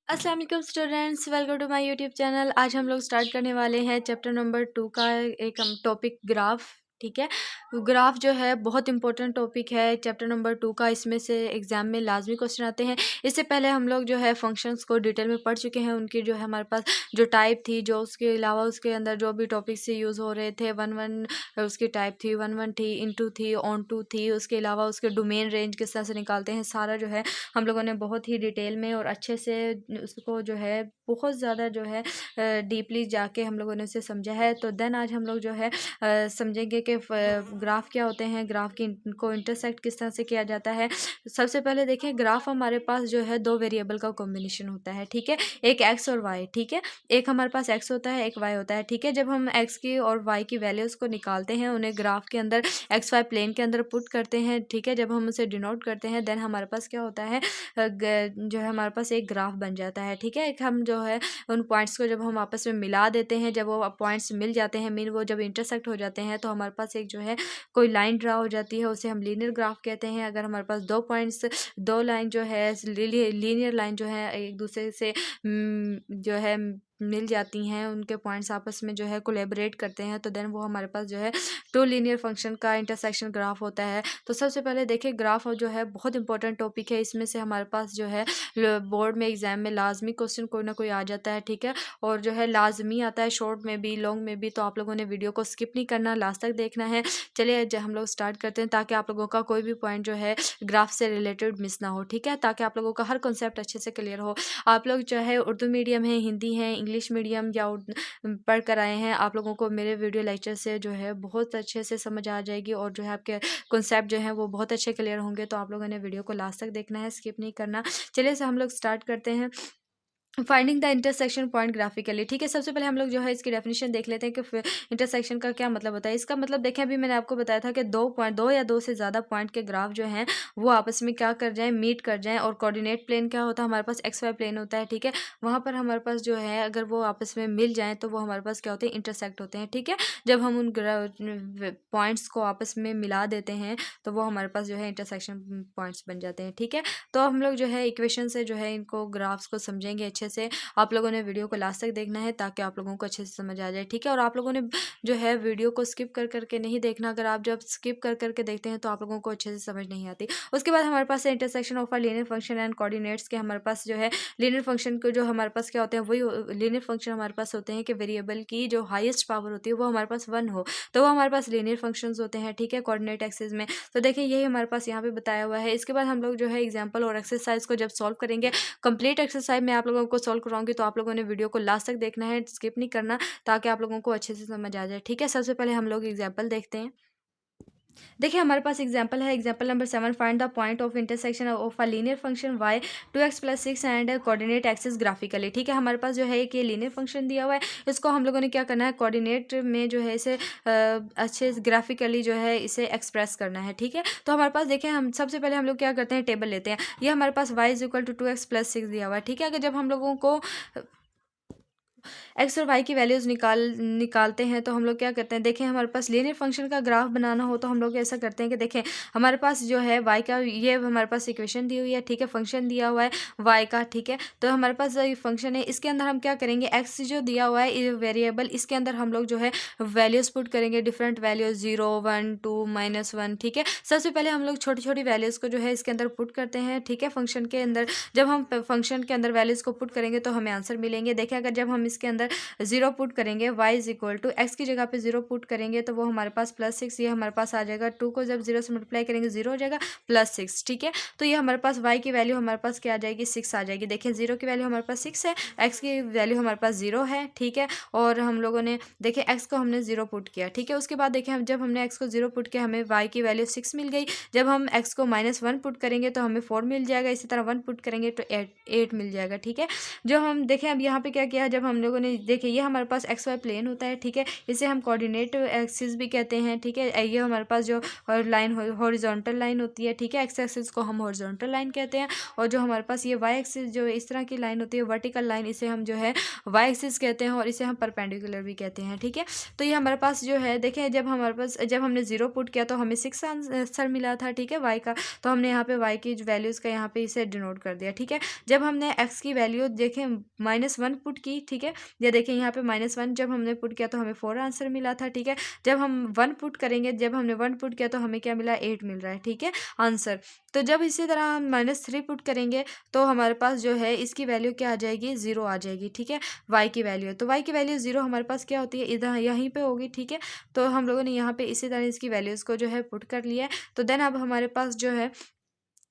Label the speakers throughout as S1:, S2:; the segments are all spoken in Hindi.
S1: अस्सलाम वालेकुम students, welcome to my YouTube channel. आज हम लोग स्टार्ट करने वाले हैं चैप्टर नंबर 2 का एक हम टॉपिक ग्राफ। ठीक है, ग्राफ जो है बहुत इंपॉर्टेंट टॉपिक है चैप्टर नंबर 2 का। इसमें से एग्जाम में लाजमी क्वेश्चन आते हैं। इससे पहले हम लोग जो है फंक्शंस को डिटेल में पढ़ चुके हैं। उनकी जो है हमारे पास जो टाइप थी, जो उसके अलावा उसके अंदर जो भी टॉपिक से यूज़ हो रहे थे, वन वन उसकी टाइप थी, वन वन थी, इनटू थी, ऑन टू थी। उसके अलावा उसके डोमेन रेंज किस तरह से निकालते हैं, सारा जो है हम लोगों ने बहुत ही डिटेल में और अच्छे से उसको जो है बहुत ज़्यादा जो है डीपली जाके हम लोगों ने उसे समझा है। तो देन आज हम लोग जो है समझेंगे कि ग्राफ क्या होते हैं, ग्राफ की को इंटरसेक्ट किस तरह से किया जाता है। सबसे पहले देखें, ग्राफ हमारे पास जो है दो वेरिएबल का कॉम्बिनेशन होता है। ठीक है, एक एक्स और वाई। ठीक है, एक हमारे पास एक्स होता है, एक वाई होता है। ठीक है, जब हम एक्स की और वाई की वैल्यूज़ को निकालते हैं, उन्हें ग्राफ के अंदर एक्स वाई प्लेन के अंदर पुट करते हैं। ठीक है, जब हम उसे डिनोट करते हैं, देन हमारे पास क्या होता है, जो है हमारे पास एक ग्राफ बन जाता है। ठीक है, एक हम जो है उन पॉइंट्स को जब हम आपस में मिला देते हैं, जब वो पॉइंट्स मिल जाते हैं, मीन वो जब इंटरसेक्ट हो जाते हैं, तो हमारे पास एक जो है कोई लाइन ड्रा हो जाती है, उसे हम लीनियर ग्राफ कहते हैं। अगर हमारे पास दो पॉइंट्स, दो लाइन जो है लीनियर लाइन जो है एक दूसरे से जो है मिल जाती हैं, उनके पॉइंट्स आपस में जो है कोलेबरेट करते हैं, तो देन वो हमारे पास जो है टू लीनियर फंक्शन का इंटरसेक्शन ग्राफ होता है। तो सबसे पहले देखिए, ग्राफ जो है बहुत इंपॉर्टेंट टॉपिक है। इसमें से हमारे पास जो है बोर्ड में एग्जाम में लाजमी क्वेश्चन कोई ना कोई आ जाता है। ठीक है, और जो है लाजमी आता है, शॉर्ट में भी लॉन्ग में भी। तो आप लोगों ने वीडियो को स्किप नहीं करना, लास्ट तक देखना है। चलिए हम लोग स्टार्ट करते हैं, ताकि आप लोगों का कोई भी पॉइंट जो है ग्राफ से रिलेटेड मिस ना हो। ठीक है, ताकि आप लोगों का हर कॉन्सेप्ट अच्छे से क्लियर हो। आप लोग चाहे उर्दू मीडियम है, हिंदी है, इंग्लिश मीडियम या पढ़ कर आए हैं, आप लोगों को मेरे वीडियो लेक्चर से जो है बहुत अच्छे से समझ आ जाएगी, और जो है आपके कॉन्सेप्ट जो है वो बहुत अच्छे क्लियर होंगे। तो आप लोगों ने वीडियो को लास्ट तक देखना है, स्किप नहीं करना। चलिए से हम लोग स्टार्ट करते हैं, finding the intersection point graphically. ठीक है, सबसे पहले हम लोग जो है इसकी डेफिनेशन देख लेते हैं कि इंटरसेक्शन का क्या मतलब होता है। इसका मतलब देखें, अभी मैंने आपको बताया था कि दो या दो से ज़्यादा पॉइंट के ग्राफ जो हैं वो आपस में क्या कर जाएं, मीट कर जाएं। और कोऑर्डिनेट प्लेन क्या होता है, हमारे पास एक्स वाई प्लेन होता है। ठीक है, वहाँ पर हमारे पास जो है अगर वो आपस में मिल जाएँ तो वो हमारे पास क्या होते हैं, इंटरसेक्ट होते हैं। ठीक है, जब हम उन पॉइंट्स को आपस में मिला देते हैं तो वो हमारे पास जो है इंटरसेक्शन पॉइंट्स बन जाते हैं। ठीक है, तो हम लोग जो है इक्वेशन से जो है इनको ग्राफ्स को समझेंगे अच्छे से। आप लोगों ने वीडियो को लास्ट तक देखना है, ताकि आप लोगों को अच्छे से समझ आ जाए। ठीक है, और आप लोगों ने जो है वीडियो को स्किप कर करके नहीं देखना। अगर आप जब स्किप कर करके देखते हैं तो आप लोगों को अच्छे से समझ नहीं आती। उसके बाद हमारे पास है intersection of a linear function and coordinates के। हमारे पास जो है लीनियर फंक्शन को जो हमारे पास क्या होते हैं, वही लीनियर फंक्शन हमारे पास होते हैं कि वेरिएबल की जो हाईएस्ट पावर होती है वो हमारे पास 1 हो, तो वो हमारे पास लीनियर फंक्शंस होते हैं। ठीक है, कोऑर्डिनेट एक्सिस में। तो देखिए यही हमारे पास यहाँ पे बताया हुआ है। इसके बाद हम लोग जो है एग्जाम्पल और एक्सरसाइज को जब सॉल्व करेंगे, कंप्लीट एक्सरसाइज मैं आप लोगों को सॉल्व कराऊंगी, तो आप लोगों ने वीडियो को लास्ट तक देखना है, स्किप नहीं करना, ताकि आप लोगों को अच्छे से समझ आ जाए। ठीक है, सबसे पहले हम लोग एग्जाम्पल देखते हैं। देखिए हमारे पास एग्जाम्पल है, example number 7, find the point of intersection of a linear function y 2x+6 and coordinate axis graphically. ठीक है, हमारे पास जो है एक ये लीनियर फंक्शन दिया हुआ है, इसको हम लोगों ने क्या करना है, कोऑर्डिनेट में जो है इसे अच्छे ग्राफिकली जो है इसे एक्सप्रेस करना है। ठीक है, तो हमारे पास देखें, हम सबसे पहले हम लोग क्या करते हैं, टेबल लेते हैं। ये हमारे पास y = 2x+6 दिया हुआ है। ठीक है, अगर जब हम लोगों को एक्स और वाई की वैल्यूज़ निकालते हैं, तो हम लोग क्या करते हैं, देखें हमारे पास लीनियर फंक्शन का ग्राफ बनाना हो तो हम लोग ऐसा करते हैं कि देखें हमारे पास जो है वाई का, ये हमारे पास इक्वेशन दी हुई है। ठीक है, फंक्शन दिया हुआ है वाई का। ठीक है, तो हमारे पास जो फंक्शन है इसके अंदर हम क्या करेंगे, एक्स जो दिया हुआ है वेरिएबल, इसके अंदर हम लोग जो है वैल्यूज़ पुट करेंगे, डिफरेंट वैल्यूज़ 0 1 2 -1। ठीक है, सबसे पहले हम लोग छोटी छोटी वैल्यूज़ को जो है इसके अंदर पुट करते हैं। ठीक है, फंक्शन के अंदर जब हम फंक्शन के अंदर वैल्यूज़ को पुट करेंगे तो हमें आंसर मिलेंगे। देखें अगर जब हम इसके अंदर 0 पुट करेंगे, y = x की जगह पे 0 पुट करेंगे तो वो हमारे पास +6 ये हमारे पास आ जाएगा। 2 को जब 0 से मल्टीप्लाई करेंगे 0 हो जाएगा, +6। ठीक है, तो ये हमारे पास y की वैल्यू हमारे पास क्या आ जाएगी, 6 आ जाएगी। देखिए 0 की वैल्यू हमारे पास 6 है, x की वैल्यू हमारे पास 0 है। ठीक है, और हम लोगों ने देखिए x को हमने 0 पुट किया। ठीक है, उसके बाद देखिए हम जब हमने x को 0 पुट किया, हमें y की वैल्यू 6 मिल गई। जब हम x को -1 पुट करेंगे तो हमें 4 मिल जाएगा। इसी तरह 1 पुट करेंगे तो 8 मिल जाएगा। ठीक है, जो हम देखें अब यहाँ पे क्या किया है, जब हमने लोगों ने देखिए ये हमारे पास एक्स वाई प्लेन होता है, ठीक है, इसे हम कोऑर्डिनेट एक्सिस भी कहते हैं, ठीक है। ये हमारे पास जो लाइन हॉरिजॉन्टल लाइन होती है, ठीक है, एक्स एक्सिस को हम हॉरिजॉन्टल लाइन कहते हैं, और जो हमारे पास ये वाई एक्सिस जो इस तरह की लाइन होती है वर्टिकल लाइन, इसे हम जो है वाई एक्सिस कहते हैं, और इसे हम परपेंडिकुलर भी कहते हैं, ठीक है। तो ये हमारे पास जो है देखें, जब हमने 0 पुट किया तो हमें 6 आंसर मिला था, ठीक है, वाई का। तो हमने यहाँ पे वाई की वैल्यूज़ का यहाँ पे इसे डिनोट कर दिया, ठीक है। जब हमने एक्स की वैल्यू देखें -1 पुट की, ठीक है, या देखें यहाँ पे -1 जब हमने पुट किया तो हमें 4 आंसर मिला था, ठीक है। जब हम 1 पुट करेंगे, जब हमने 1 पुट किया तो हमें क्या मिला, 8 मिल रहा है, ठीक है, आंसर। तो जब इसी तरह हम -3 पुट करेंगे तो हमारे पास जो है इसकी वैल्यू क्या आ जाएगी, 0 आ जाएगी, ठीक है, वाई की वैल्यू है। तो वाई की वैल्यू 0 हमारे पास क्या होती है, इधर यहीं पे होगी, ठीक है। तो हम लोगों ने यहाँ पे इसी तरह इसकी वैल्यूज़ को जो है पुट कर लिया है। तो देन अब हमारे पास जो है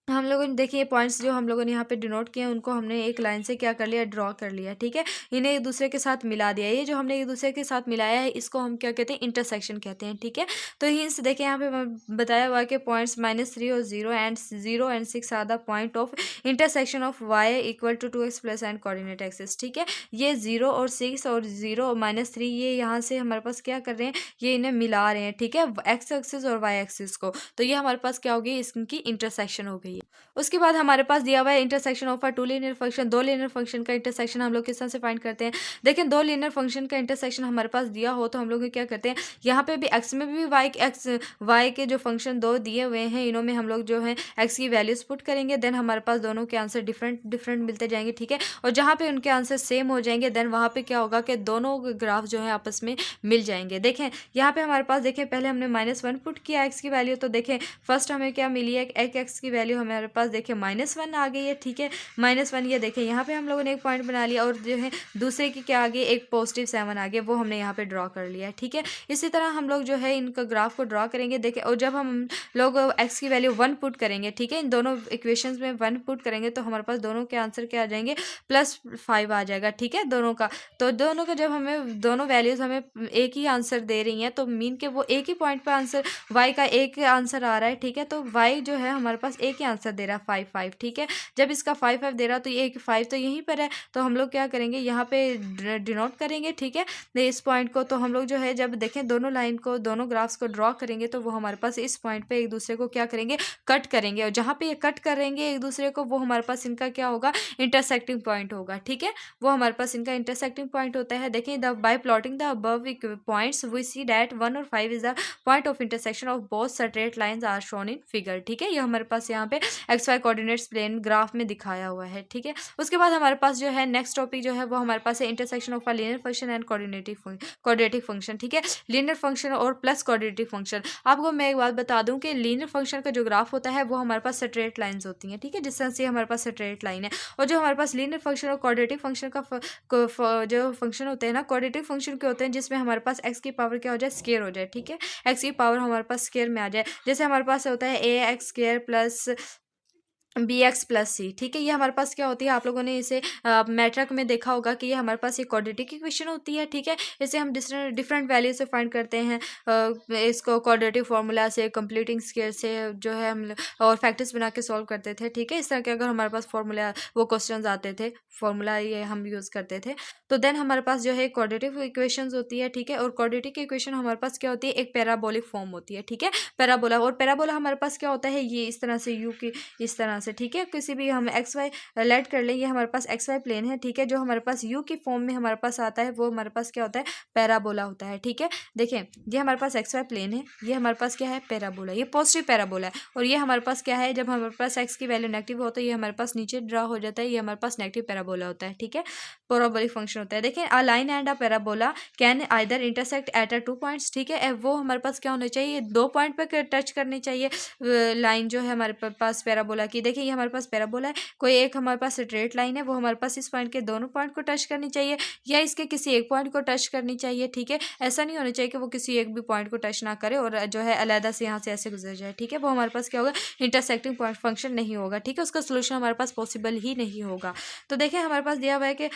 S1: हम लोगों ने देखिए पॉइंट्स जो हम लोगों ने यहाँ पे डिनोट किए हैं उनको हमने एक लाइन से क्या कर लिया, ड्रॉ कर लिया, ठीक है। इन्हें एक दूसरे के साथ मिला दिया। ये जो हमने एक दूसरे के साथ मिलाया है इसको हम क्या कहते हैं, इंटरसेक्शन कहते हैं, ठीक है। तो हिंस देखिए यहाँ पे बताया हुआ है कि पॉइंट्स -3 और 0 and 6 are the point of intersection of y equal to 2x plus and coordinate axis, ठीक है। ये 0 और 6 और 0 और -3 ये यहाँ से हमारे पास क्या कर रहे हैं, ये इन्हें मिला रहे हैं, ठीक है, एक्स एक्सिस और वाई एक्सिस को। तो ये हमारे पास क्या होगी, इसकी इंटरसेक्शन हो गई है। उसके बाद हमारे पास दिया हुआ है intersection of a 2 linear function. 2 linear function का इंटरसेक्शन हम लोग किस तरह से फाइंड करते हैं, देखें 2 लीनियर फंक्शन का इंटरसेक्शन हमारे पास दिया हो तो हम लोग क्या करते हैं, यहाँ पे भी एक्स में भी वाई के जो फंक्शन 2 दिए हुए हैं इनों में हम लोग जो है एक्स की वैल्यूज पुट करेंगे, देन हमारे पास दोनों के आंसर डिफरेंट मिलते जाएंगे, ठीक है। और जहाँ पे उनके आंसर सेम हो जाएंगे देन वहाँ पे क्या होगा कि दोनों ग्राफ जो है आपस में मिल जाएंगे। देखें यहाँ पे हमारे पास देखें पहले हमने -1 पुट किया एक्स की वैल्यू, तो देखें फर्स्ट हमें क्या मिली है, एक एक्स की वैल्यू हमारे पास देखिए -1 आ गई है, ठीक है, -1। ये देखें यहाँ पे हम लोगों ने एक पॉइंट बना लिया और जो है दूसरे की क्या आ गई, एक +7 आ गई, वो हमने यहाँ पे ड्रॉ कर लिया है, ठीक है। इसी तरह हम लोग जो है इनका ग्राफ को ड्रॉ करेंगे, देखें, और जब हम लोग एक्स की वैल्यू 1 पुट करेंगे, ठीक है, इन दोनों इक्वेशंस में 1 पुट करेंगे तो हमारे पास दोनों के आंसर क्या आ जाएंगे, +5 आ जाएगा, ठीक है, दोनों का। तो दोनों का जब हमें दोनों वैल्यूज हमें एक ही आंसर दे रही हैं तो मीन के वो एक ही पॉइंट पर आंसर वाई का एक आंसर आ रहा है, ठीक है। तो वाई जो है हमारे पास एक ही आंसर दे रहा है 5 5, ठीक है। जब इसका 5 5 दे रहा तो ये 5 तो यहीं पर है, तो हम लोग क्या करेंगे यहाँ पे डिनोट करेंगे, ठीक है, इस पॉइंट को। तो हम लोग जो है जब देखें दोनों लाइन को, दोनों ग्राफ्स को ड्रॉ करेंगे तो वो हमारे पास इस पॉइंट पे एक दूसरे को क्या करेंगे, कट करेंगे, और जहाँ पे ये कट करेंगे एक दूसरे को वो हमारे पास इनका क्या होगा, इंटरसेक्टिंग पॉइंट होगा, ठीक है, वो हमारे पास इनका इंटरसेक्टिंग पॉइंट होता है। देखें by plotting the above points we see that 1 और 5 is the point of intersection of both straight lines are shown in figure, ठीक है। ये हमारे पास यहाँ पे x y coordinates plane graph में दिखाया हुआ है, ठीक है। उसके बाद हमारे पास जो है नेक्स्ट टॉपिक जो है वो हमारे पास है intersection of a linear function and coordinative function, ठीक है, लीनियर फंक्शन और प्लस कोऑर्डिनेटिव फंक्शन। आपको मैं एक बात बता दूं कि लीनियर फंक्शन का जो ग्राफ होता है वो हमारे पास स्ट्रेट लाइंस होती हैं, ठीक है, जिस तरह से हमारे पास स्ट्रेट लाइन है। और जो हमारे पास लीनियर फंक्शन और कोऑर्डिनेटिव फंक्शन का जो फंक्शन होते हैं ना, कोऑर्डिनेटिव फंक्शन के होते हैं जिसमें हमारे पास एक्स की पावर क्या हो जाए, स्क्वायर हो जाए, ठीक है, एक्स की पावर हमारे पास स्क्वायर में आ जाए। जैसे हमारे पास होता है ax² प्लस bx+c, ठीक है। ये हमारे पास क्या होती है, आप लोगों ने इसे मैट्रिक में देखा होगा कि ये हमारे पास एक क्वाड्रेटिक इक्वेशन होती है, ठीक है। इसे हम डिफरेंट वैल्यू से फाइंड करते हैं, इसको क्वाड्रेटिक फार्मूला से, कंप्लीटिंग स्केयर से जो है हम और फैक्टर्स बना के सॉल्व करते थे, ठीक है। इस तरह के अगर हमारे पास फार्मूला वो क्वेश्चन आते थे, फार्मूला ये हम यूज़ करते थे। तो देन हमारे पास जो है क्वाड्रेटिक इक्वेशंस होती है, ठीक है। और क्वाड्रेटिक इक्वेशन हमारे पास क्या होती है, एक पैराबोलिक फॉर्म होती है, ठीक है, पैराबोला। और पैराबोला हमारे पास क्या होता है, ये इस तरह से यू की इस तरह से, ठीक है, किसी भी हम एक्स वाई लेट कर लें, ये हमारे पास एक्स वाई प्लेन है, ठीक है। जो हमारे पास यू की फॉर्म में हमारे पास आता है वो हमारे पास क्या होता है, पैराबोला होता है, ठीक है। देखें ये हमारे पास एक्स वाई प्लेन है, ये हमारे पास क्या है, पैराबोला, ये पॉजिटिव पैराबोला है। और ये हमारे पास क्या है, जब हमारे पास एक्स की वैल्यू नेगेटिव हो तो ये हमारे पास नीचे ड्रा हो जाता है, ये हमारे पास नेगेटिव पैराबोला होता है, ठीक है, पैराबोलिक फंक्शन होता है। देखें a line and a parabola can either intersect at a 2 points, ठीक है। वो हमारे पास क्या होना चाहिए, 2 पॉइंट पे टच करनी चाहिए लाइन जो है हमारे पास पैराबोला की। देखिए ये हमारे पास पैराबोला है, कोई एक हमारे पास स्ट्रेट लाइन है, वो हमारे पास इस पॉइंट के दोनों पॉइंट को टच करनी चाहिए या इसके किसी एक पॉइंट को टच करनी चाहिए, ठीक है। ऐसा नहीं होना चाहिए कि वो किसी एक भी पॉइंट को टच ना करे और जो है अलहदा से यहाँ से ऐसे गुजर जाए, ठीक है। वो हमारे पास क्या होगा, इंटरसेक्टिंग पॉइंट फंक्शन नहीं होगा, ठीक है, उसका सोल्यूशन हमारे पास पॉसिबल ही नहीं होगा। तो देखिए हमारे पास दिया हुआ है कि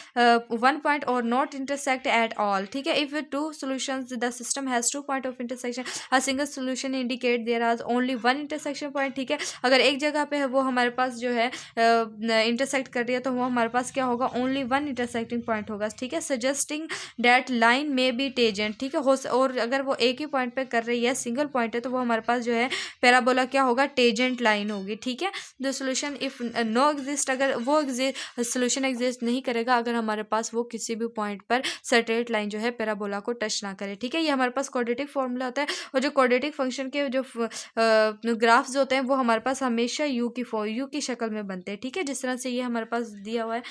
S1: 1 पॉइंट और नॉट इंटरसेक्ट एट ऑल, ठीक है। If 2 solutions the system has 2 point of intersection, a single solution indicate there are only 1 intersection point, ठीक है। अगर एक जगह पे है वो हमारे हमारे पास जो है इंटरसेक्ट कर रही है तो वो हमारे पास क्या होगा, ओनली वन इंटरसेक्टिंग पॉइंट होगा, ठीक है। सजेस्टिंग दैट लाइन में बी टेजेंट, ठीक है। और अगर वो एक ही पॉइंट पे कर रही है, सिंगल पॉइंट है, तो वो हमारे पास जो है पैराबोला क्या होगा, टेजेंट लाइन होगी, ठीक है। The solution if no exist, अगर वो सोल्यूशन एग्जिस्ट नहीं करेगा अगर हमारे पास वो किसी भी पॉइंट पर स्ट्रेट लाइन जो है पैराबोला को टच ना करे, ठीक है। ये हमारे पास क्वाड्रेटिक फॉर्मूला होता है। और जो क्वाड्रेटिक फंक्शन के जो ग्राफ्स होते हैं वो हमारे पास हमेशा यू की शक्ल में बनते हैं, ठीक है। जिस तरह से ये हमारे पास दिया हुआ है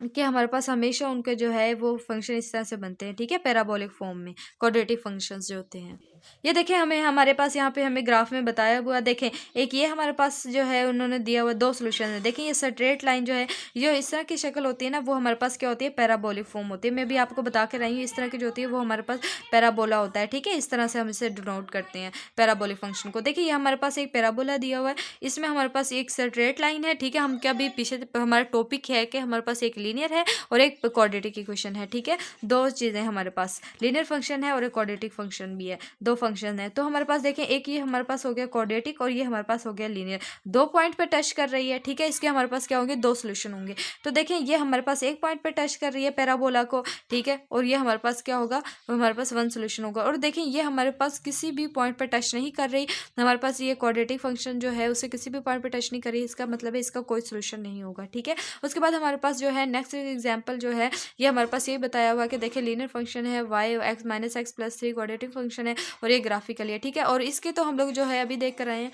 S1: कि हमारे पास हमेशा उनके जो है वो फंक्शन इस तरह से बनते हैं, ठीक है, पैराबोलिक फॉर्म में क्वाड्रेटिक फंक्शंस जो होते हैं। ये देखें, हमें हमारे पास यहाँ पे हमें ग्राफ में बताया हुआ, देखें एक ये हमारे पास जो है उन्होंने दिया हुआ दो सोल्यूशन है। देखें ये स्ट्रेट लाइन जो है, जो इस तरह की शक्ल होती है ना, वो हमारे पास क्या होती है, पैराबोलिक फॉर्म होती है। मैं भी आपको बता के रही हूँ, इस तरह की जो होती है वो हमारे पास पैराबोला होता है, ठीक है। इस तरह से हम इसे डिनोट करते हैं पैराबोलिक फंक्शन को। देखिए ये हमारे पास एक पैराबोला दिया हुआ है, इसमें हमारे पास एक स्ट्रेट लाइन है, ठीक है। हम क्या भी पीछे हमारा टॉपिक है कि हमारे पास एक लीनियर है और एक क्वाड्रेटिक इक्वेशन है, ठीक है। दो चीज़ें हमारे पास, लीनियर फंक्शन है और एक क्वाड्रेटिक फंक्शन भी है, दो फंक्शन है। तो हमारे पास देखें एक ये हमारे पास हो गया क्वाड्रेटिक और ये हमारे पास हो गया लीनियर, दो पॉइंट पे टच कर रही है, ठीक है। इसके हमारे पास क्या होंगे, दो सोल्यूशन होंगे। तो देखें ये हमारे पास एक पॉइंट पे टच कर रही है पैराबोला को, ठीक है, और ये हमारे पास क्या होगा, हमारे पास वन सोल्यूशन होगा। और देखें ये हमारे पास किसी भी पॉइंट पे टच नहीं कर रही, हमारे पास ये क्वाड्रेटिक फंक्शन जो है उसे किसी भी पॉइंट पे टच नहीं कर रही, इसका मतलब है इसका कोई सोल्यूशन नहीं होगा, ठीक है। उसके बाद हमारे पास जो है नेक्स्ट एग्जाम्पल जो है ये हमारे पास ये बताया हुआ है कि देखिए लीनियर फंक्शन है y x minus x plus 3, quadratic function है और ये ग्राफिकली है, ठीक है। और इसके तो हम लोग जो है अभी देख कर आए हैं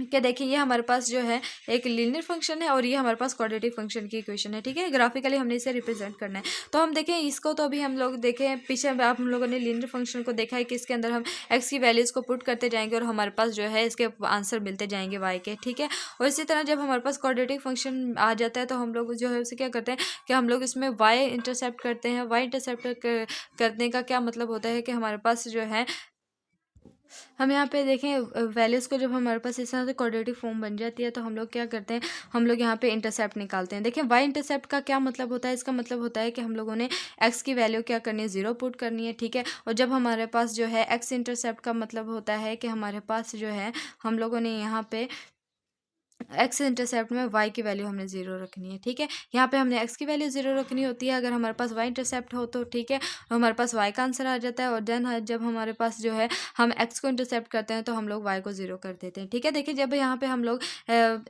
S1: क्या, देखिए ये हमारे पास जो है एक लीनियर फंक्शन है और ये हमारे पास क्वाड्रेटिक फंक्शन की इक्वेशन है, ठीक है। ग्राफिकली हमने इसे रिप्रेजेंट करना है। तो हम देखें इसको, तो अभी हम लोग देखें पीछे आप हम लोगों ने लीनियर फंक्शन को देखा है कि इसके अंदर हम एक्स की वैल्यूज़ को पुट करते जाएंगे और हमारे पास जो है इसके आंसर मिलते जाएंगे वाई के, ठीक है। और इसी तरह जब हमारे पास क्वाड्रेटिक फंक्शन आ जाता है तो हम लोग जो है उसे क्या करते हैं कि हम लोग इसमें वाई इंटरसेप्ट करते हैं। वाई इंटरसेप्ट करने का क्या मतलब होता है कि हमारे पास जो है हम यहाँ पे देखें वैल्यूज़ को, जब हमारे पास इस तरह से क्वाड्रेटिक फॉर्म बन जाती है तो हम लोग क्या करते हैं, हम लोग यहाँ पे इंटरसेप्ट निकालते हैं। देखें वाई इंटरसेप्ट का क्या मतलब होता है, इसका मतलब होता है कि हम लोगों ने एक्स की वैल्यू क्या करनी है, ज़ीरो पुट करनी है, ठीक है। और जब हमारे पास जो है एक्स इंटरसेप्ट का मतलब होता है कि हमारे पास जो है हम लोगों ने यहाँ पे एक्स इंटरसेप्ट में वाई की वैल्यू हमने ज़ीरो रखनी है, ठीक है। यहाँ पे हमने एक्स की वैल्यू ज़ीरो रखनी होती है अगर हमारे पास वाई इंटरसेप्ट हो तो, ठीक है। तो हमारे पास वाई का आंसर आ जाता है। और देन जब हमारे पास जो है हम एक्स को इंटरसेप्ट करते हैं तो हम लोग वाई को ज़ीरो कर देते हैं, ठीक है। देखिए जब यहाँ पे हम लोग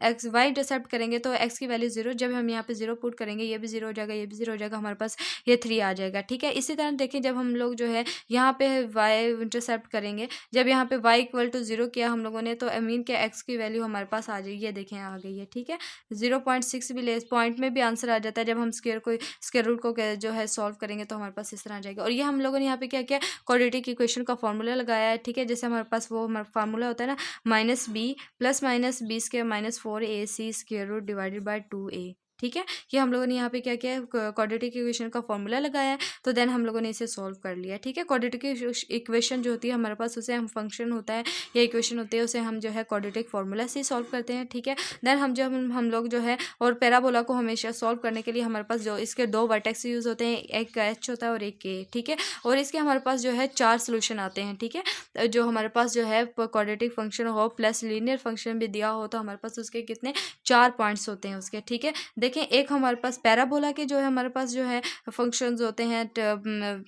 S1: एक्स वाई इंटरसेप्ट करेंगे तो एक्स की वैल्यू ज़ीरो, जब हम यहाँ पे ज़ीरो पुट करेंगे ये भी ज़ीरो हो जाएगा, ये भी ज़ीरो हो जाएगा, हमारे पास ये 3 आ जाएगा, ठीक है। इसी तरह देखिए जब हम लोग जो है यहाँ पे वाई इंटरसेप्ट करेंगे, जब यहाँ पे वाई इक्वल टू ज़ीरो किया हम लोगों ने तो मीन के एक्स की वैल्यू हमारे पास आ जाएगी, ये देखें आ गई है, ठीक है। 0.6 भी ले पॉइंट में भी आंसर आ जाता है। जब हम स्क्वायर रूट को जो है सॉल्व करेंगे तो हमारे पास इस तरह आ जाएगा। और ये हम लोगों ने यहाँ पे क्या किया, क्वाड्रेटिक इक्वेशन का फॉर्मूला लगाया है, ठीक है। जैसे हमारे पास वो फार्मूला होता है ना, minus b plus minus b square minus 4ac square root divided by 2a, ठीक है। ये हम लोगों ने यहाँ पे क्या किया है, क्वाड्रेटिक इक्वेशन का फॉर्मूला लगाया है। तो देन हम लोगों ने इसे सॉल्व कर लिया, ठीक है। क्वाड्रेटिक इक्वेशन जो होती है हमारे पास, उसे हम फंक्शन होता है या इक्वेशन होती है, उसे हम जो है क्वाड्रेटिक फॉर्मूला से सॉल्व करते हैं, ठीक है। देन हम लोग जो है, और पैराबोला को हमेशा सॉल्व करने के लिए हमारे पास जो इसके दो वर्टेक्स यूज़ होते हैं, एक एच होता है और एक के, ठीक है। और इसके हमारे पास जो है 4 सोल्यूशन आते हैं, ठीक है। जो हमारे पास जो है क्वाड्रेटिक फंक्शन हो प्लस लीनियर फंक्शन भी दिया हो तो हमारे पास उसके कितने 4 पॉइंट्स होते हैं उसके, ठीक है। देखें एक हमारे पास पैराबोला के जो है हमारे पास जो है फंक्शंस होते हैं,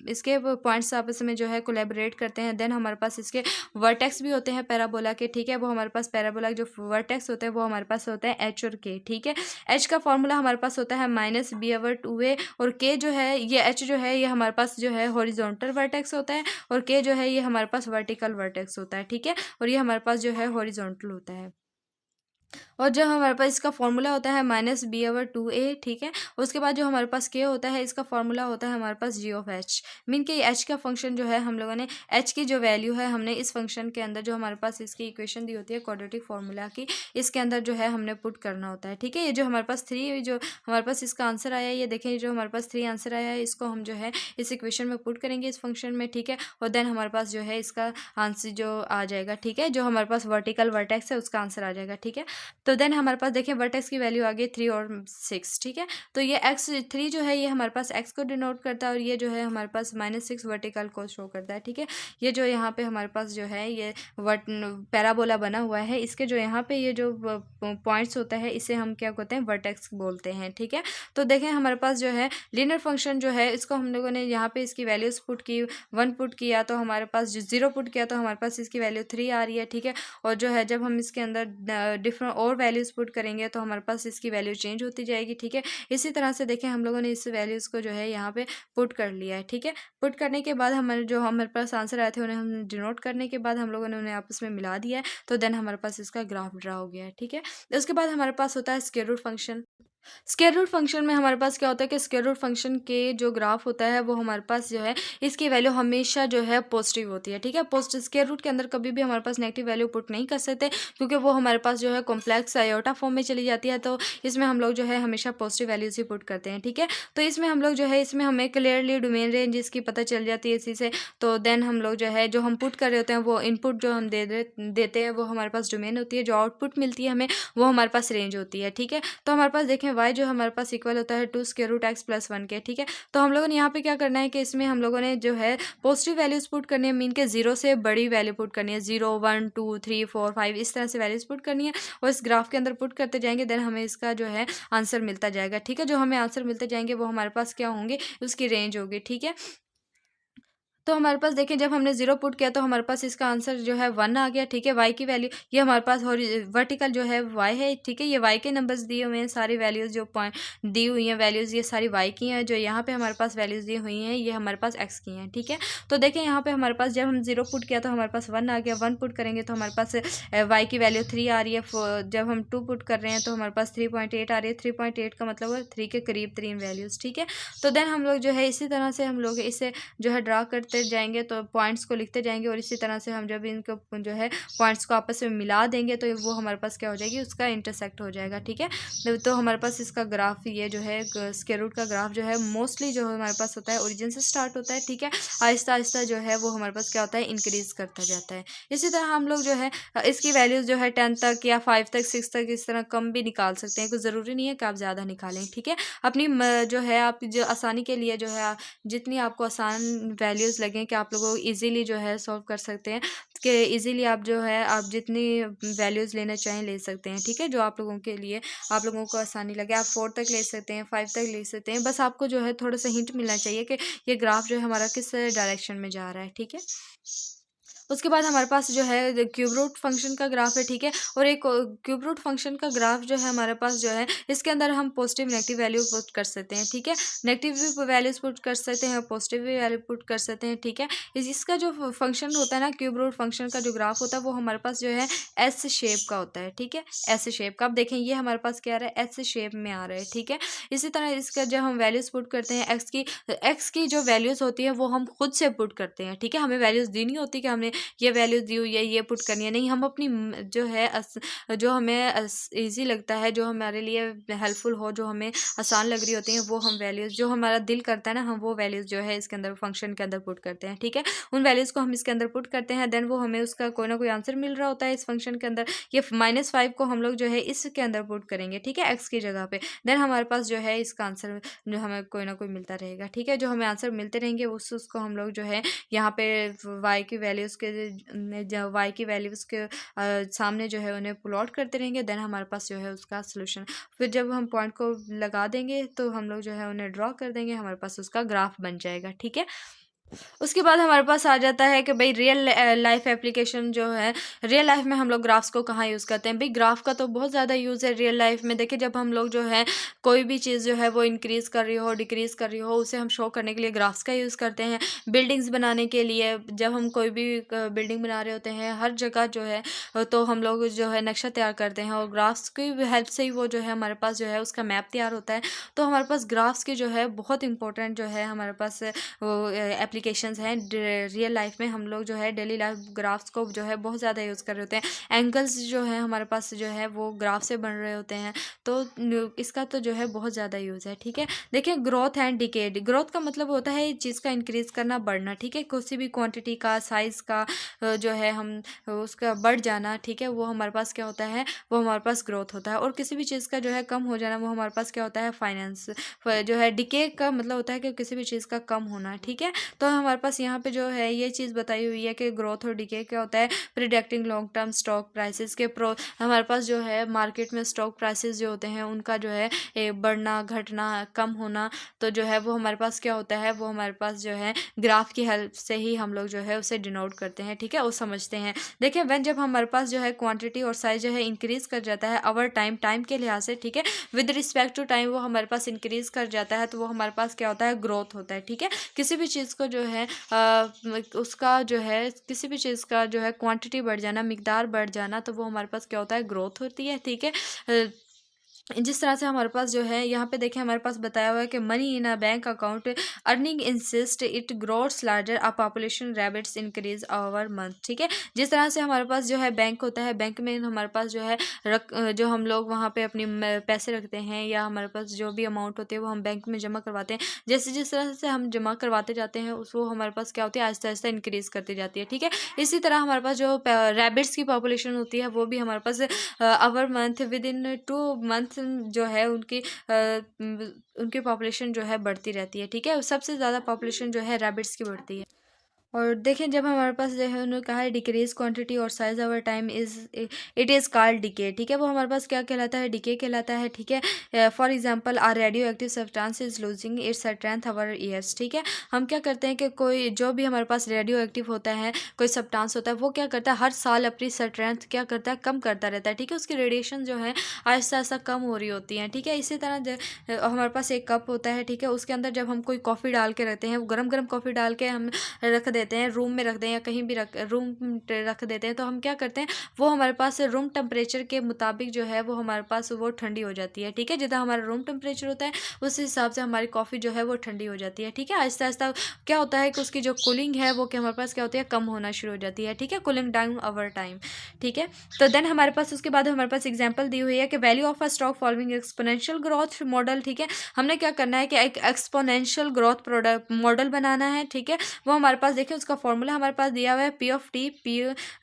S1: इसके पॉइंट्स आपस में जो है कोलैबोरेट करते हैं। देन हमारे पास इसके वर्टेक्स भी होते हैं पैराबोला के, ठीक है। वो हमारे पास पैराबोला के जो वर्टेक्स होते हैं वो हमारे पास होते हैं एच और के, ठीक है। एच का फॉर्मूला हमारे पास होता है माइनस बी ओवर 2a, और के जो है ये एच जो है ये हमारे पास जो है हॉरिजॉन्टल वर्टेक्स होता है और के जो है ये हमारे पास वर्टिकल वर्टेक्स होता है, ठीक है। और ये हमारे पास जो है हॉरिजॉन्टल होता है। और जब हमारे पास इसका फॉर्मूला होता है माइनस बी ओवर 2a, ठीक है। उसके बाद जो हमारे पास के होता है इसका फॉर्मूला होता है हमारे पास जी ऑफ एच, मीन के एच का फंक्शन जो है हम लोगों ने एच की जो वैल्यू है हमने इस फंक्शन के अंदर जो हमारे पास इसकी इक्वेशन दी होती है क्वाड्रेटिक फॉर्मूला की, इसके अंदर जो है हमने पुट करना होता है, ठीक है। ये जो हमारे पास 3 जो हमारे पास इसका आंसर आया है, ये देखें जो हमारे पास 3 आंसर आया है, इसको हम जो है इस इक्वेशन में पुट करेंगे इस फंक्शन में, ठीक है। और देन हमारे पास जो है इसका आंसर जो आ जाएगा, ठीक है, जो हमारे पास वर्टिकल वर्टेक्स है उसका आंसर आ जाएगा, ठीक है। तो देन हमारे पास देखिए वर्टेक्स की वैल्यू आ गई 3 और 6, ठीक है। तो ये x3 जो है ये हमारे पास x को डिनोट करता है और ये जो है हमारे पास -6 वर्टिकल को शो करता है, ठीक है। ये जो यहाँ पे हमारे पास जो है ये पैराबोला बना हुआ है, इसके जो यहाँ पे ये जो पॉइंट्स होता है इसे हम क्या कहते हैं, वर्टेक्स बोलते हैं, ठीक है। तो देखें हमारे पास जो है लीनियर फंक्शन जो है इसको हम लोगों ने यहाँ पे इसकी वैल्यूज पुट की, 1 पुट किया तो हमारे पास जो 0 पुट किया तो हमारे पास इसकी वैल्यू 3 आ रही है, ठीक है। और जो है जब हम इसके अंदर डिफरेंट और वैल्यूज़ पुट करेंगे तो हमारे पास इसकी वैल्यू चेंज होती जाएगी, ठीक है। इसी तरह से देखें हम लोगों ने इस वैल्यूज़ को जो है यहाँ पे पुट कर लिया है, ठीक है। पुट करने के बाद हमारे पास आंसर आए थे उन्हें हम डिनोट करने के बाद हम लोगों ने उन्हें आपस में मिला दिया है, तो देन हमारे पास इसका ग्राफ ड्रा हो गया है, ठीक है। उसके बाद हमारे पास होता है square root function. Square root function में हमारे पास क्या होता है कि स्क्वायर रूट फंक्शन के जो ग्राफ होता है वो हमारे पास जो है इसकी वैल्यू हमेशा जो है पॉजिटिव होती है, ठीक है। स्क्वायर रूट के अंदर कभी भी हमारे पास नेगेटिव वैल्यू पुट नहीं कर सकते क्योंकि वो हमारे पास जो है कॉम्प्लेक्स आयोटा फॉर्म में चली जाती है, तो इसमें हम लोग जो है हमेशा पॉजिटिव वैल्यूज ही पुट करते हैं, ठीक है। तो इसमें हम लोग जो है इसमें हमें क्लियरली डोमेन रेंज इसकी पता चल जाती है इसी से। तो देन हम लोग जो है जो हम पुट कर रहे होते हैं वो इनपुट जो हम देते हैं वो हमारे पास डोमेन होती है, जो आउटपुट मिलती है हमें वो हमारे पास रेंज होती है, ठीक है। तो हमारे पास देखें वाई जो हमारे पास इक्वल होता है 2 स्क्वायर रूट एक्स प्लस 1 के, ठीक है। तो हम लोगों ने यहाँ पे क्या करना है कि इसमें हम लोगों ने जो है पॉजिटिव वैल्यूज पुट करनी है, मीन के 0 से बड़ी वैल्यू पुट करनी है, 0 1 2 3 4 5 इस तरह से वैल्यूज पुट करनी है और इस ग्राफ के अंदर पुट करते जाएंगे, देन हमें इसका जो है आंसर मिलता जाएगा, ठीक है। जो हमें आंसर मिलते जाएंगे वो हमारे पास क्या होंगे, उसकी रेंज होगी, ठीक है। तो हमारे पास देखिए जब हमने 0 पुट किया तो हमारे पास इसका आंसर जो है 1 आ गया, ठीक है। वाई की वैल्यू ये हमारे पास वर्टिकल जो है वाई है, ठीक है। ये वाई के नंबर्स दिए हुए हैं, सारी वैल्यूज़ जो पॉइंट दी हुई हैं वैल्यूज़ ये सारी वाई की हैं, जो यहाँ पे हमारे पास वैल्यूज़ दी हुई हैं ये हमारे पास एक्स की हैं, ठीक है। तो देखें यहाँ पे हमारे पास जब हम 0 पुट किया तो हमारे पास 1 आ गया, 1 पुट करेंगे तो हमारे पास वाई की वैल्यू 3 आ रही है, जब हम 2 पुट कर रहे हैं तो हमारे पास 3.8 आ रही है, 3.8 का मतलब 3 के करीब 3 वैल्यूज़, ठीक है। तो देन हम लोग जो है इसी तरह से हम लोग इसे जो है ड्रा करते जाएंगे, तो पॉइंट्स को लिखते जाएंगे और इसी तरह से हम जब इनको जो है पॉइंट्स को आपस में मिला देंगे तो वो हमारे पास क्या हो जाएगी, उसका इंटरसेक्ट हो जाएगा, ठीक है। तो हमारे पास इसका ग्राफ ये जो है स्क्वायर रूट का ग्राफ जो है मोस्टली जो हमारे पास होता है ओरिजिन से स्टार्ट होता है, ठीक है। आहिस्ता आहिस्ता जो है वो हमारे पास क्या होता है, इंक्रीज करता जाता है। इसी तरह हम लोग जो है इसकी वैल्यूज जो है 10 तक या 5 तक 6 तक इस तरह कम भी निकाल सकते हैं, कुछ ज़रूरी नहीं है कि आप ज़्यादा निकालें, ठीक है। अपनी जो है आप जो आसानी के लिए जो है जितनी आपको आसान वैल्यूज़ लगें कि आप लोगों को ईज़िली जो है सॉल्व कर सकते हैं, कि ईज़िली आप जो है आप जितनी वैल्यूज़ लेना चाहें ले सकते हैं, ठीक है। जो आप लोगों के लिए आप लोगों को आसानी लगे, आप 4 तक ले सकते हैं, 5 तक ले सकते हैं, बस आपको जो है थोड़ा सा हिंट मिलना चाहिए कि ये ग्राफ जो है हमारा किस डायरेक्शन में जा रहा है, ठीक है। उसके बाद हमारे पास जो है क्यूब रूट फंक्शन का ग्राफ है, ठीक है। और एक क्यूब रूट फंक्शन का ग्राफ जो है हमारे पास जो है इसके अंदर हम पॉजिटिव नेगेटिव वैल्यू पुट कर सकते हैं, ठीक है। नेगेटिव भी वैल्यूज पुट कर सकते हैं और पॉजिटिव भी वैल्यू पुट कर सकते हैं, ठीक है। इसका जो फंक्शन होता है ना क्यूब रूट फंक्शन का जो ग्राफ होता है वो हमारे पास जो है एस शेप का होता है, ठीक है। एस शेप का आप देखें ये हमारे पास क्या आ रहा है, एस शेप में आ रहा है, ठीक है। इसी तरह इसका जब हम वैल्यूज पुट करते हैं एक्स की जो वैल्यूज होती है वो हम खुद से पुट करते हैं, ठीक है। हमें वैल्यूज दी नहीं होती कि हमने ये वैल्यू दी हुई है ये पुट करनी है, नहीं, हम अपनी जो है जो हमें ईजी लगता है, जो हमारे लिए हेल्पफुल हो, जो हमें आसान लग रही होती हैं वो हम वैल्यूज़ जो हमारा दिल करता है ना हम वो वैल्यूज़ जो है इसके अंदर फंक्शन के अंदर पुट करते हैं, ठीक है। उन वैल्यूज़ को हम इसके अंदर पुट करते हैं, देन वो हमें उसका कोई ना कोई आंसर मिल रहा होता है इस फंक्शन के अंदर। ये -5 को हम लोग जो है इसके अंदर पुट करेंगे, ठीक है, एक्स की जगह पे, देन हमारे पास जो है इसका आंसर जो हमें कोई ना कोई मिलता रहेगा, ठीक है। जो हमें आंसर मिलते रहेंगे उसको हम लोग जो है यहाँ पे वाई की वैल्यूज़ के वाई की वैल्यूज़ के सामने जो है उन्हें प्लॉट करते रहेंगे, देन हमारे पास जो है उसका सोल्यूशन, फिर जब हम पॉइंट को लगा देंगे तो हम लोग जो है उन्हें ड्रॉ कर देंगे, हमारे पास उसका ग्राफ बन जाएगा, ठीक है। उसके बाद हमारे पास आ जाता है कि भाई रियल लाइफ एप्लीकेशन जो है, रियल लाइफ में हम लोग ग्राफ्स को कहाँ यूज़ करते हैं। भाई ग्राफ का तो बहुत ज़्यादा यूज़ है रियल लाइफ में। देखिए जब हम लोग जो है कोई भी चीज़ जो है वो इंक्रीज़ कर रही हो डिक्रीज़ कर रही हो उसे हम शो करने के लिए ग्राफ्स का यूज़ करते हैं। बिल्डिंग्स बनाने के लिए जब हम कोई भी बिल्डिंग बना रहे होते हैं हर जगह जो है तो हम लोग जो है नक्शा तैयार करते हैं और ग्राफ्स की हेल्प से ही वो जो है हमारे पास जो है उसका मैप तैयार होता है। तो हमारे पास ग्राफ्स की जो है बहुत इंपॉर्टेंट जो है हमारे पास वो एप्लीकेशंस हैं रियल लाइफ में, हम लोग जो है डेली लाइफ ग्राफ्स को जो है बहुत ज़्यादा यूज़ कर रहे होते हैं। एंगल्स जो है हमारे पास जो है वो ग्राफ से बन रहे होते हैं, तो इसका तो जो है बहुत ज़्यादा यूज़ है। ठीक है, देखिए ग्रोथ एंड डिके, ग्रोथ का मतलब होता है चीज़ का इंक्रीज़ करना, बढ़ना। ठीक है, किसी भी क्वांटिटी का, साइज़ का जो है हम उसका बढ़ जाना, ठीक है, वो हमारे पास क्या होता है, वो हमारे पास ग्रोथ होता है। और किसी भी चीज़ का जो है कम हो जाना, वो हमारे पास क्या होता है, फाइनेंस जो है। डिके का मतलब होता है कि किसी भी चीज़ का कम होना। ठीक है, तो हमारे पास यहाँ पे जो है ये चीज़ बताई हुई है कि ग्रोथ और डिके क्या होता है, predicting long term stock prices के हमारे पास जो है मार्केट में स्टॉक प्राइसेस जो होते हैं उनका जो है बढ़ना, घटना, कम होना, तो जो है वो हमारे पास क्या होता है, वो हमारे पास जो है ग्राफ की हेल्प से ही हम लोग जो है उसे डिनोट करते हैं। ठीक है, वो समझते हैं। देखिए व्हेन जब हमारे पास जो है क्वांटिटी और साइज जो है इंक्रीज कर जाता है ओवर टाइम, टाइम के लिहाज से, ठीक है, विद रिस्पेक्ट टू टाइम वो हमारे पास इंक्रीज कर जाता है, तो वो हमारे पास क्या होता है, ग्रोथ होता है। ठीक है, किसी भी चीज़ को जो है उसका जो है किसी भी चीज़ का जो है क्वांटिटी बढ़ जाना, मिकदार बढ़ जाना, तो वो हमारे पास क्या होता है, ग्रोथ होती है। ठीक है, जिस तरह से हमारे पास जो है यहाँ पे देखें हमारे पास बताया हुआ है कि money in a bank account earning insist it growths larger a population rabbits increase over month. ठीक है, जिस तरह से हमारे पास जो है बैंक होता है, बैंक में हमारे पास जो है जो हम लोग वहाँ पे अपनी पैसे रखते हैं, या हमारे पास जो भी अमाउंट होती है वो हम बैंक में जमा करवाते हैं। जैसे जिस तरह से हम जमा करवाते जाते हैं वो हमारे पास क्या होती है, आहिस्ता आहिस्ता इंक्रीज करती जाती है। ठीक है, इसी तरह हमारे पास जो रैबिट्स की पॉपुलेशन होती है वो भी हमारे पास अवर मंथ विद इन 2 मंथ जो है उनकी पॉपुलेशन जो है बढ़ती रहती है। ठीक है, सबसे ज़्यादा पॉपुलेशन जो है रैबिट्स की बढ़ती है। और देखें जब हमारे पास जो है उन्होंने कहा है डिक्रीज क्वांटिटी और size over time is it is called decay. ठीक है, वो हमारे पास क्या कहलाता है, डिके कहलाता है। ठीक है, for example are radioactive substance is losing its strength over years. ठीक है, हम क्या करते हैं कि कोई जो भी हमारे पास रेडियो एक्टिव होता है, कोई सब्सटेंस होता है, वो क्या करता है, हर साल अपनी स्ट्रेंथ क्या करता है, कम करता रहता है। ठीक है, उसकी रेडिएशन जो है आहिस्ता आहिस्ता कम हो रही होती है। ठीक है, इसी तरह हमारे पास एक कप होता है। ठीक है, उसके अंदर जब हम कोई कॉफ़ी डाल के रखते हैं, गरम गरम कॉफ़ी डाल के हम रख देते हैं, रूम में रख दें या कहीं भी रख देते हैं, तो हम क्या करते हैं, वो हमारे पास रूम टेम्परेचर के मुताबिक जो है वो हमारे पास वो ठंडी हो जाती है। ठीक है, जितना हमारा रूम टेम्परेचर होता है उस हिसाब से हमारी कॉफ़ी जो है वो ठंडी हो जाती है। ठीक है, आहिस्ता आहिस्ता क्या होता है कि उसकी जो कूलिंग है वो क्या हमारे पास क्या होती है, कम होना शुरू हो जाती है। ठीक है, कूलिंग डाउन ओवर टाइम। ठीक है, तो देन हमारे पास उसके बाद हमारे पास एग्जाम्पल दी हुई है कि value of a stock following exponential growth model. ठीक है, हमने क्या करना है कि एक एक्सपोनेंशियल ग्रोथ प्रोडक्ट मॉडल बनाना है। ठीक है, वो हमारे पास देखिए उसका फॉर्मूला हमारे पास दिया हुआ है P of T P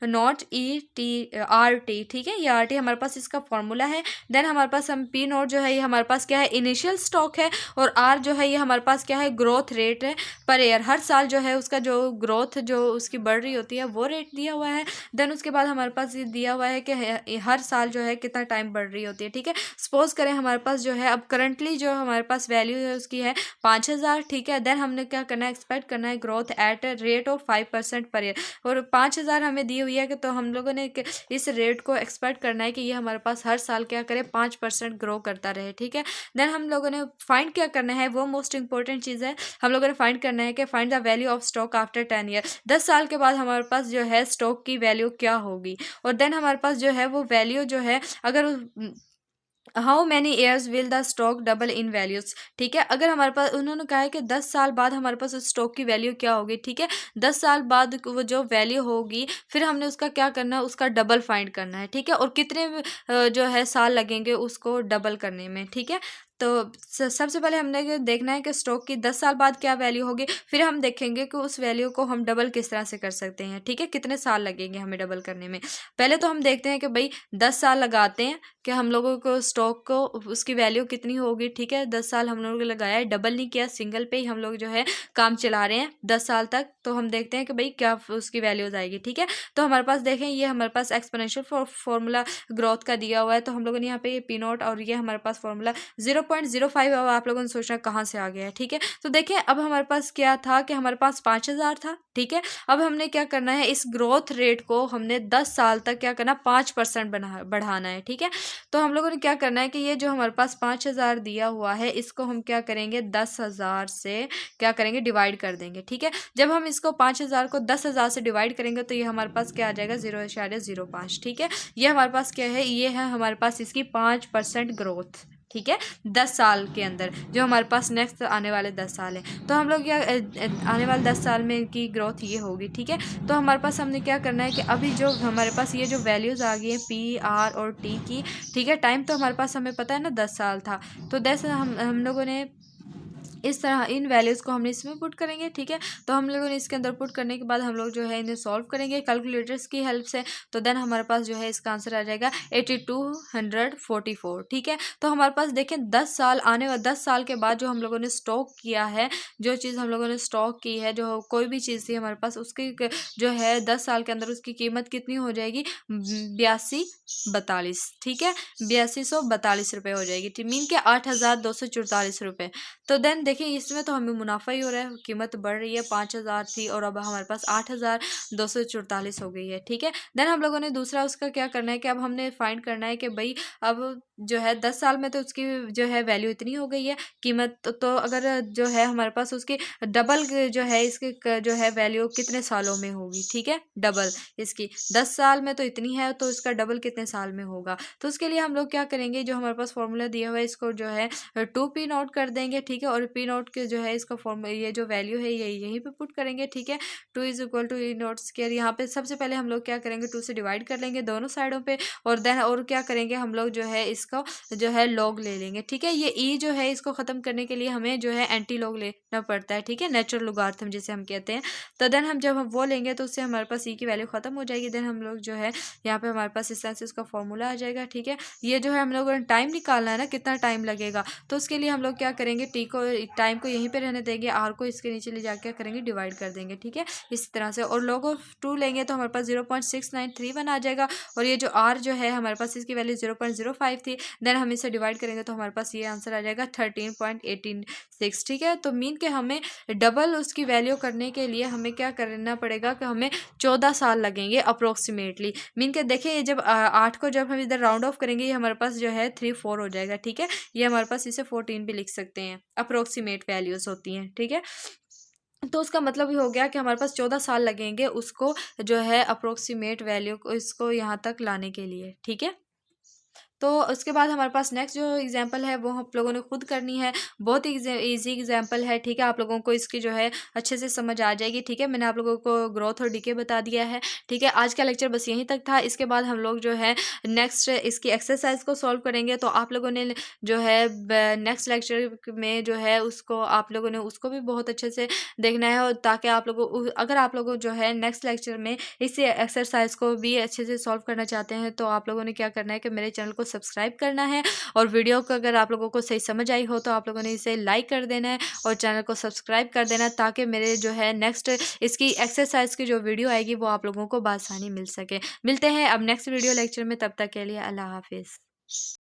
S1: not E T R T. ठीक है, ये आर टी हमारे पास इसका फॉर्मूला है। देन हमारे पास हम पी नॉट जो है ये हमारे पास क्या है, इनिशियल स्टॉक है, और आर जो है ये हमारे पास क्या है, ग्रोथ रेट है पर ईयर, हर साल जो है उसका जो ग्रोथ जो उसकी बढ़ रही होती है वो रेट दिया हुआ है। देन उसके बाद हमारे पास ये दिया हुआ है कि हर साल जो है कितना टाइम बढ़ रही होती है। ठीक है, सपोज करें हमारे पास जो है अब करंटली जो हमारे पास वैल्यू है उसकी है 5000। ठीक है, देन हमने क्या करना है, एक्सपेक्ट करना है growth at rate of 5% per year, और 5000 हमें दी हुई है कि तो हम लोगों ने इस रेट को एक्सपेक्ट करना है कि ये हमारे पास हर साल क्या करे, 5% ग्रो करता रहे। ठीक है, देन हम लोगों ने फाइंड क्या करना है, वो मोस्ट इंपॉर्टेंट चीज़ है, हम लोगों ने फाइंड करना है कि find the value of stock after 10 year, 10 साल के बाद हमारे पास जो है स्टॉक की वैल्यू क्या होगी। और देन हमारे पास जो है वो वैल्यू जो है अगर how many years will the stock double in values. ठीक है, अगर हमारे पास उन्होंने कहा है कि 10 साल बाद हमारे पास उस स्टॉक की वैल्यू क्या होगी। ठीक है, 10 साल बाद वो जो वैल्यू होगी फिर हमने उसका क्या करना है, उसका डबल फाइंड करना है। ठीक है, और कितने जो है साल लगेंगे उसको डबल करने में। ठीक है, तो सबसे पहले हमने देखना है कि स्टॉक की 10 साल बाद क्या वैल्यू होगी, फिर हम देखेंगे कि उस वैल्यू को हम डबल किस तरह से कर सकते हैं। ठीक है, कितने साल लगेंगे हमें डबल करने में। पहले तो हम देखते हैं कि भाई 10 साल लगाते हैं कि हम लोगों को स्टॉक को उसकी वैल्यू कितनी होगी। ठीक है, 10 साल हम लोगों ने लगाया है, डबल नहीं किया, सिंगल पे ही हम लोग जो है काम चला रहे हैं 10 साल तक, तो हम देखते हैं कि भाई क्या उसकी वैल्यूज आएगी। ठीक है, तो हमारे पास देखें ये हमारे पास एक्सपोनेंशियल फॉर्मूला ग्रोथ का दिया हुआ है, तो हम लोगों ने यहाँ पे ये पी नॉट और ये हमारे पास फॉर्मूला 0.05। अब आप लोगों ने सोचना कहाँ से आ गया है। ठीक है, तो देखिए अब हमारे पास क्या था कि हमारे पास 5000 था। ठीक है, अब हमने क्या करना है, इस ग्रोथ रेट को हमने 10 साल तक क्या करना, 5% बढ़ाना है। ठीक है, तो हम लोगों ने क्या करना है कि ये जो हमारे पास 5000 दिया हुआ है इसको हम क्या करेंगे, 10,000 से क्या करेंगे, डिवाइड कर देंगे। ठीक है, जब हम इसको 5000 को 10,000 से डिवाइड करेंगे तो ये हमारे पास क्या आ जाएगा, 0.05। ठीक है, ये हमारे पास क्या है, ये है हमारे पास इसकी 5% ग्रोथ। ठीक है, 10 साल के अंदर जो हमारे पास नेक्स्ट आने वाले 10 साल हैं। तो हम लोग क्या आने वाले 10 साल में की ग्रोथ ये होगी, ठीक है। तो हमारे पास हमने क्या करना है कि अभी जो हमारे पास ये जो वैल्यूज़ आ गई हैं पी आर और टी की, ठीक है, टाइम तो हमारे पास हमें पता है ना 10 साल था, तो 10 हम लोगों ने इस तरह इन वैल्यूज़ को हमने इसमें पुट करेंगे, ठीक है। तो हम लोगों ने इसके अंदर पुट करने के बाद हम लोग जो है इन्हें सॉल्व करेंगे कैलकुलेटर्स की हेल्प से। तो देन हमारे पास जो है इसका आंसर आ जाएगा 8244, ठीक है। तो हमारे पास देखें 10 साल आने वाले 10 साल के बाद जो हम लोगों ने स्टॉक किया है, जो चीज़ हम लोगों ने स्टॉक की है, जो कोई भी चीज़ थी हमारे पास, उसकी जो है 10 साल के अंदर उसकी कीमत कितनी हो जाएगी, 8242, ठीक है, 8242 रुपये हो जाएगी, मीन के 8244 रुपये। तो देन देखिए इसमें तो हमें मुनाफा ही हो रहा है, कीमत बढ़ रही है, 5000 थी और अब हमारे पास 8244 हो गई है, ठीक है। देन हम लोगों ने दूसरा उसका क्या करना है कि अब हमने फाइंड करना है कि भाई अब जो है 10 साल में तो उसकी जो है वैल्यू इतनी हो गई है कीमत, तो अगर जो है हमारे पास उसकी डबल जो है इसकी जो है वैल्यू कितने सालों में होगी, ठीक है, डबल इसकी 10 साल में तो इतनी है, तो इसका डबल कितने साल में होगा। तो उसके लिए हम लोग क्या करेंगे, जो हमारे पास फॉर्मूला दिया हुआ है इसको जो है 2p नोट कर देंगे, ठीक है, और p नोट के जो है इसका फॉर्म ये जो वैल्यू है ये यहीं पे पुट करेंगे, ठीक है। 2 is equal to e naught square, यहाँ पे सबसे पहले हम लोग क्या करेंगे 2 से डिवाइड कर लेंगे दोनों साइडों पे, और देन और क्या करेंगे हम लोग जो है इसको जो है लॉग ले लेंगे, ठीक है। ये ई जो है इसको ख़त्म करने के लिए हमें जो है एंटी लॉग लेना पड़ता है, ठीक है, नेचुरल लॉगरिथम जिसे हम कहते हैं। तो देन हम जब हम वो लेंगे तो उससे हमारे पास ई की वैल्यू ख़त्म हो जाएगी। देन हम लोग जो है यहाँ पे हमारे पास इस तरह से इसका फॉर्मूला आ जाएगा, ठीक है। ये जो है हम लोगों ने टाइम निकालना है ना, कितना टाइम लगेगा, तो उसके लिए हम लोग क्या करेंगे टी को टाइम को यहीं पे रहने देंगे, आर को इसके नीचे ले जाकर क्या करेंगे डिवाइड कर देंगे, ठीक है, इस तरह से। और log ऑफ 2 लेंगे तो हमारे पास 0.6931 आ जाएगा, और ये जो आर जो है हमारे पास इसकी वैल्यू 0.05 थी। देन हम इसे डिवाइड करेंगे तो हमारे पास ये आंसर आ जाएगा 13.186, ठीक है। तो मीन के हमें डबल उसकी वैल्यू करने के लिए हमें क्या करना पड़ेगा कि हमें 14 साल लगेंगे अप्रोक्सीमेटली। मीन के देखिए ये जब 8 को जब हम इधर राउंड ऑफ करेंगे ये हमारे पास जो है 3 4 हो जाएगा, ठीक है। ये हमारे पास इसे 14 भी लिख सकते हैं, अप्रोक्सीमेट वैल्यूज होती हैं, ठीक है। तो उसका मतलब ये हो गया कि हमारे पास 14 साल लगेंगे उसको जो है अप्रोक्सीमेट वैल्यू को इसको यहाँ तक लाने के लिए, ठीक है। तो उसके बाद हमारे पास नेक्स्ट जो एग्जांपल है वो हम लोगों ने खुद करनी है, बहुत ही ईजी एग्जांपल है, ठीक है। आप लोगों को इसकी जो है अच्छे से समझ आ जाएगी, ठीक है। मैंने आप लोगों को ग्रोथ और डीके बता दिया है, ठीक है। आज का लेक्चर बस यहीं तक था। इसके बाद हम लोग जो है नेक्स्ट इसकी एक्सरसाइज को सॉल्व करेंगे। तो आप लोगों ने जो है नेक्स्ट लेक्चर में जो है उसको आप लोगों ने उसको भी बहुत अच्छे से देखना है, और ताकि आप लोगों अगर आप लोगों जो है नेक्स्ट लेक्चर में इसी एक्सरसाइज को भी अच्छे से सॉल्व करना चाहते हैं तो आप लोगों ने क्या करना है कि मेरे चैनल को सब्सक्राइब करना है, और वीडियो को अगर आप लोगों को सही समझ आई हो तो आप लोगों ने इसे लाइक कर देना है और चैनल को सब्सक्राइब कर देना, ताकि मेरे जो है नेक्स्ट इसकी एक्सरसाइज की जो वीडियो आएगी वो आप लोगों को बआसानी मिल सके। मिलते हैं अब नेक्स्ट वीडियो लेक्चर में, तब तक के लिए अल्लाह हाफिज़।